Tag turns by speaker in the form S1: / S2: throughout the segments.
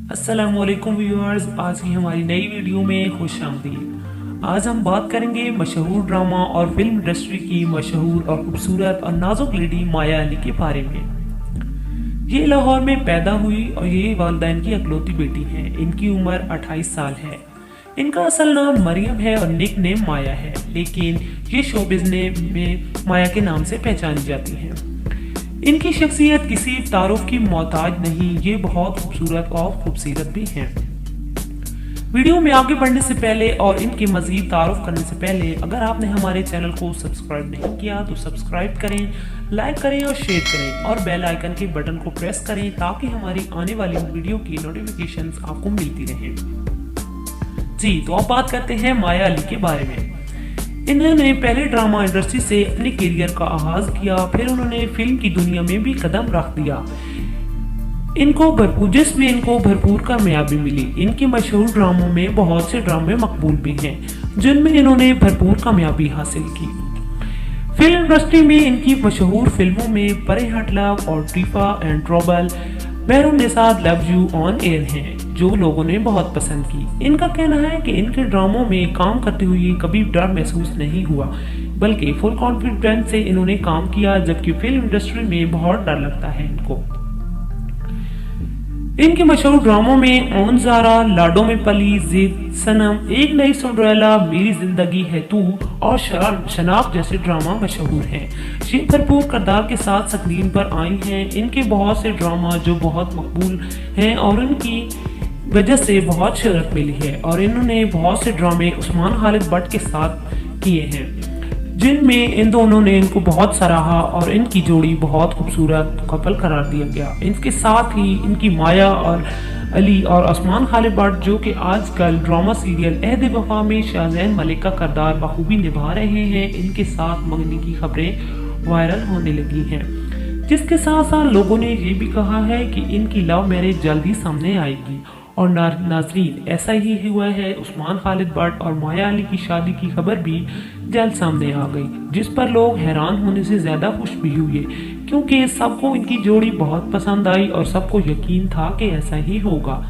S1: السلام علیکم ویورز، آج کی ہماری نئی ویڈیو میں خوش آمدید۔ آج ہم بات کریں گے مشہور ڈرامہ اور فلم انڈسٹری کی مشہور اور خوبصورت اور نازک لیڈی مایا علی کے بارے میں۔ یہ لاہور میں پیدا ہوئی اور یہ والدین کی اکلوتی بیٹی ہیں۔ ان کی عمر 28 سال ہے۔ ان کا اصل نام مریم ہے اور نک نیم مایا ہے، لیکن یہ شوبز میں مایا کے نام سے پہچانی جاتی ہیں۔ ان کی شخصیت کسی تعارف کی محتاج نہیں، یہ بہت خوبصورت اور خوبصورت بھی ہیں۔ ویڈیو میں آگے بڑھنے سے پہلے اور ان کے مزید تعارف کرنے سے پہلے اگر آپ نے ہمارے چینل کو سبسکرائب نہیں کیا تو سبسکرائب کریں، لائک کریں اور شیئر کریں اور بیل آئیکن کے بٹن کو پریس کریں تاکہ ہماری آنے والی ویڈیو کی نوٹیفیکیشنز آپ کو ملتی رہیں۔ جی تو اب بات کرتے ہیں مایا علی کے بارے میں۔ انہوں نے پہلے ڈرامہ انڈسٹری سے اپنے کیریئر کا آغاز کیا، پھر انہوں نے فلم کی دنیا میں بھی قدم رکھ دیا جس میں ان کو بھرپور کامیابی ملی۔ ان کے مشہور ڈراموں میں بہت سے ڈرامے مقبول بھی ہیں جن میں انہوں نے بھرپور کامیابی حاصل کی۔ فلم انڈسٹری میں ان کی مشہور فلموں میں پرے ہٹ لو اور ٹریفا and trouble, Bahrunnisa love you on air ہیں جو لوگوں نے بہت پسند کی۔ ان کا کہنا ہے کہ ان کے ڈراموں میں کام کرتے ہوئے کبھی ڈر محسوس نہیں ہوا، بلکہ فل کانفیڈنس سے انہوں نے کام کیا، جبکہ فلم انڈسٹری میں بہت ڈر لگتا ہے ان کو۔ ان کے مشہور ڈراموں میں اون زارا، لاڈو میں پلی، زد، سنم، ایک نئی سنڈریلا، میری زندگی ہے تو اور شناخت جیسے ڈرامہ مشہور ہیں۔ یہ بھرپور کردار کے ساتھ سکرین پر آئی ہیں۔ ان کے بہت سے ڈرامہ جو بہت مقبول ہیں اور ان کی وجہ سے بہت شہرت ملی ہے، اور انہوں نے بہت سے ڈرامے عثمان خالد بٹ کے ساتھ کیے ہیں جن میں ان دونوں نے ان کو بہت سراہا اور ان کی جوڑی بہت خوبصورت کپل قرار دیا گیا۔ ان کے ساتھ ہی ان کی مایا اور علی اور عثمان خالد بٹ جو کہ آج کل ڈرامہ سیریل عہد وفا میں شاہزین ملک کا کردار بخوبی نبھا رہے ہیں، ان کے ساتھ منگنی کی خبریں وائرل ہونے لگی ہیں، جس کے ساتھ ساتھ لوگوں نے یہ بھی کہا ہے کہ ان کی لو میرج جلد ہی سامنے آئے گی۔ اور ناظرین، ایسا ہی ہوا ہے، عثمان خالد بٹ اور مایا علی کی شادی کی خبر بھی جلد سامنے آ گئی، جس پر لوگ حیران ہونے سے زیادہ خوش بھی ہوئے، کیونکہ سب کو ان کی جوڑی بہت پسند آئی اور سب کو یقین تھا کہ ایسا ہی ہوگا۔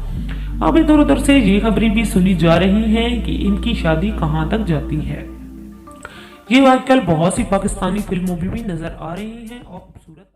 S1: اب ادھر ادھر سے یہ خبریں بھی سنی جا رہی ہیں کہ ان کی شادی کہاں تک جاتی ہے۔ یہ آج کل بہت سی پاکستانی فلموں میں بھی نظر آ رہی ہیں اور خوبصورت